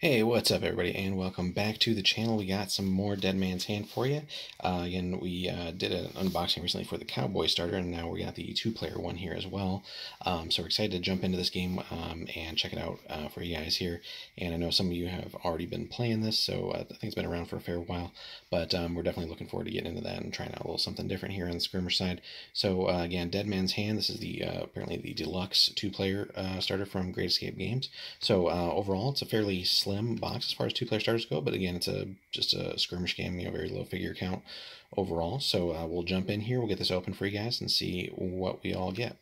Hey, what's up, everybody, and welcome back to the channel. We got some more Dead Man's Hand for you. Again, we did an unboxing recently for the Cowboy starter, and now we got the two-player one here as well. So we're excited to jump into this game and check it out for you guys here. And I know some of you have already been playing this, so I think it's been around for a fair while. But we're definitely looking forward to getting into that and trying out a little something different here on the skirmish side. So again, Dead Man's Hand. This is the apparently the deluxe two-player starter from Great Escape Games. So overall, it's a fairly slim box as far as two-player starters go, but again, it's just a skirmish game, very low figure count overall. So we'll jump in here, we'll get this open for you guys and see what we all get.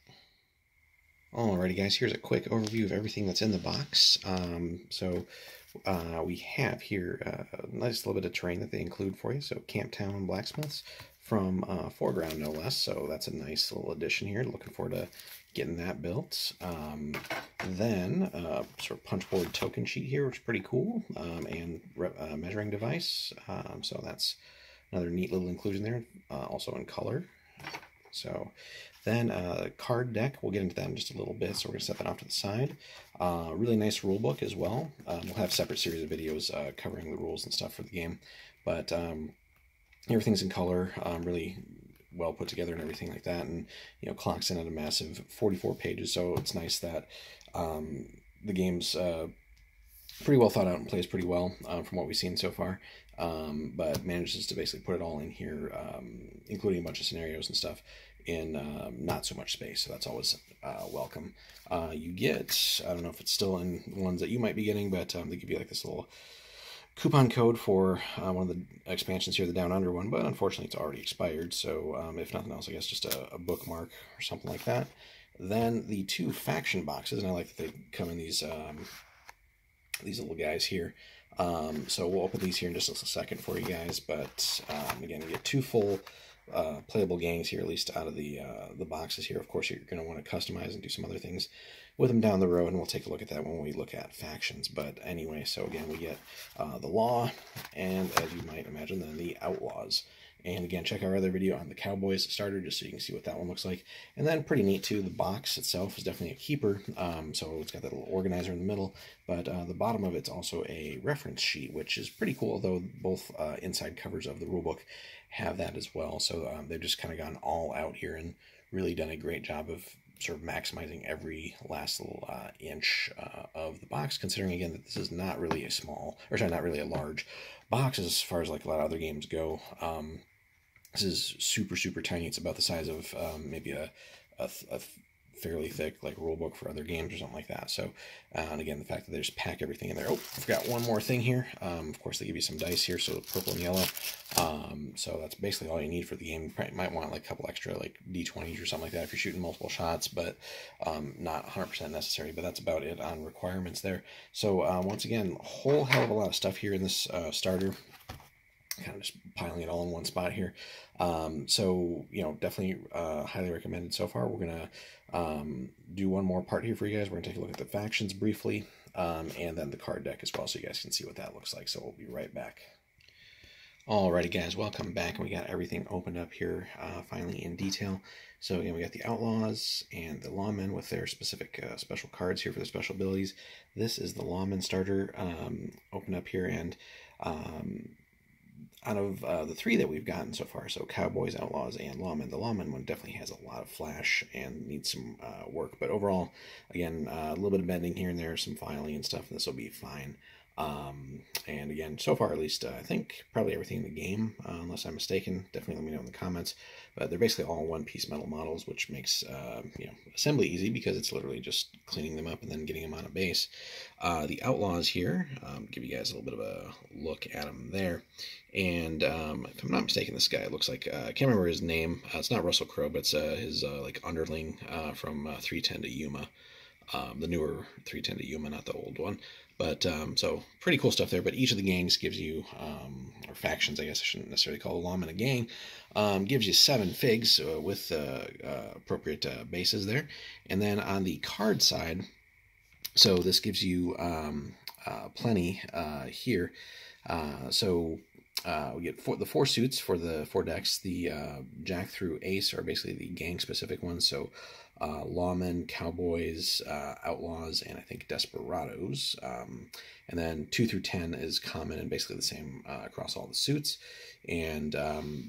Alrighty guys, here's a quick overview of everything that's in the box. We have here a nice little bit of terrain that they include for you. So Camp Town and Blacksmiths from Foreground, no less. So that's a nice little addition here. Looking forward to getting that built. Then sort of punchboard token sheet here, which is pretty cool, and measuring device. So that's another neat little inclusion there, also in color. So then card deck, we'll get into that in just a little bit, so we're going to set that off to the side. Really nice rule book as well. We'll have a separate series of videos covering the rules and stuff for the game, but everything's in color, really well put together and everything like that, and clocks in at a massive 44 pages, so it's nice that the game's pretty well thought out and plays pretty well from what we've seen so far, but manages to basically put it all in here, including a bunch of scenarios and stuff in not so much space, so that's always welcome. You get, I don't know if it's still in ones that you might be getting, but they give you like this little coupon code for one of the expansions here, the Down Under one, but unfortunately it's already expired, so if nothing else, I guess just a bookmark or something like that. Then the two faction boxes, and I like that they come in these little guys here. So we'll open these here in just a second for you guys, but again, you get two full playable gangs here, at least out of the boxes here. Of course, you're going to want to customize and do some other things with them down the road, and we'll take a look at that when we look at factions. But anyway, so again, we get the Law, and as you might imagine, then the Outlaws. And again, check our other video on the Cowboys starter, just so you can see what that one looks like. And then pretty neat too, the box itself is definitely a keeper. So it's got that little organizer in the middle, but the bottom of it's also a reference sheet, which is pretty cool, though both inside covers of the rulebook have that as well. So they've just kind of gone all out here and really done a great job of sort of maximizing every last little inch of the box, considering again that this is not really a small, or sorry, not really a large box as far as like a lot of other games go. This is super, super tiny. It's about the size of maybe a fairly thick like rule book for other games or something like that. So, and again, the fact that they just pack everything in there. Oh, I forgot one more thing here. Of course, they give you some dice here, so purple and yellow. So that's basically all you need for the game. You probably might want like a couple extra like D20s or something like that if you're shooting multiple shots, but not 100% necessary. But that's about it on requirements there. So once again, a whole hell of a lot of stuff here in this starter. Kind of just piling it all in one spot here. So, definitely highly recommended so far. We're going to do one more part here for you guys. We're going to take a look at the factions briefly, and then the card deck as well, so you guys can see what that looks like. So we'll be right back. Alrighty guys, welcome back, and we got everything opened up here finally in detail. So again, we got the Outlaws and the Lawmen with their specific special cards here for their special abilities. This is the Lawman starter open up here, and out of the three that we've gotten so far, so Cowboys, Outlaws, and Lawmen, the Lawmen one definitely has a lot of flash and needs some work. But overall, again, a little bit of bending here and there, some filing and stuff, and this will be fine. And again, so far at least, I think probably everything in the game, unless I'm mistaken. Definitely let me know in the comments. But they're basically all one-piece metal models, which makes assembly easy because it's literally just cleaning them up and then getting them on a base. The Outlaws here, give you guys a little bit of a look at them there. And if I'm not mistaken, this guy looks like, I can't remember his name. It's not Russell Crowe, but it's his like underling from 310 to Yuma. The newer 310 to Yuma, not the old one. But so pretty cool stuff there. But each of the gangs gives you, or factions, I guess I shouldn't necessarily call a lawman a gang, gives you 7 figs with appropriate bases there. And then on the card side, so this gives you plenty here. We get the 4 suits for the 4 decks. The Jack through Ace are basically the gang specific ones. So lawmen, cowboys, outlaws, and I think desperados. And then 2 through 10 is common and basically the same across all the suits. And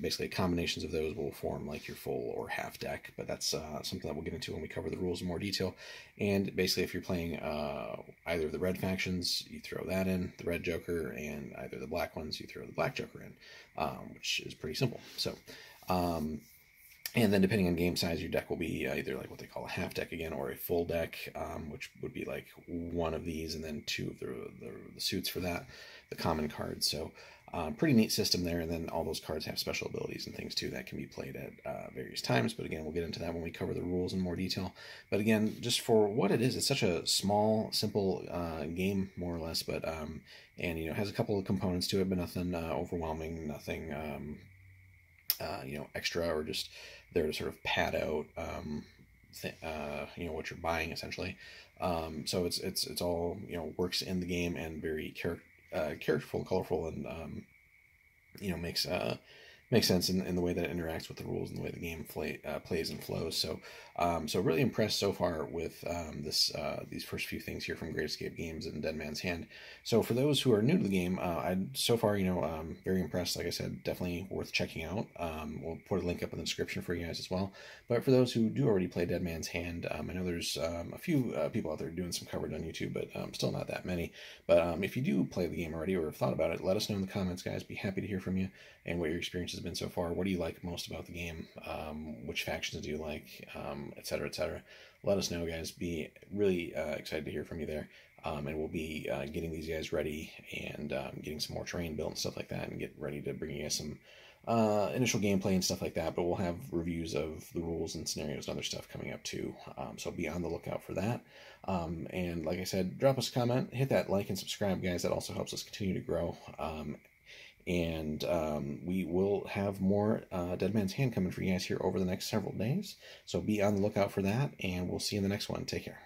basically combinations of those will form like your full or half deck, but that's something that we'll get into when we cover the rules in more detail. And basically if you're playing either of the red factions, you throw that in, the red Joker, and either the black ones, you throw the black Joker in, which is pretty simple. So, and then depending on game size, your deck will be either like what they call a half deck again, or a full deck, which would be like one of these and then two of the suits for that, the common cards. So pretty neat system there. And then all those cards have special abilities and things too that can be played at various times. But again, we'll get into that when we cover the rules in more detail. But again, just for what it is, it's such a small, simple game, more or less. But and you know, has a couple of components to it, but nothing overwhelming, nothing you know, extra or just there to sort of pad out you know, what you're buying essentially. So it's all, you know, works in the game and very characterful, colorful, and you know, makes sense in the way that it interacts with the rules and the way the game plays and flows. So so really impressed so far with these first few things here from Great Escape Games and Dead Man's Hand. So for those who are new to the game, so far, you know, very impressed. Like I said, definitely worth checking out. We'll put a link up in the description for you guys as well. But for those who do already play Dead Man's Hand, I know there's a few people out there doing some coverage on YouTube, but still not that many. But if you do play the game already or have thought about it, let us know in the comments, guys. Be happy to hear from you and what your experience has been so far. What do you like most about the game? Which factions do you like? Etc. etc. Let us know, guys. Be really excited to hear from you there. And we'll be getting these guys ready and getting some more terrain built and stuff like that, and get ready to bring you guys some initial gameplay and stuff like that. But we'll have reviews of the rules and scenarios and other stuff coming up too. So be on the lookout for that. And like I said, drop us a comment, hit that like and subscribe, guys. That also helps us continue to grow. And we will have more Dead Man's Hand coming for you guys here over the next several days. So be on the lookout for that, and we'll see you in the next one. Take care.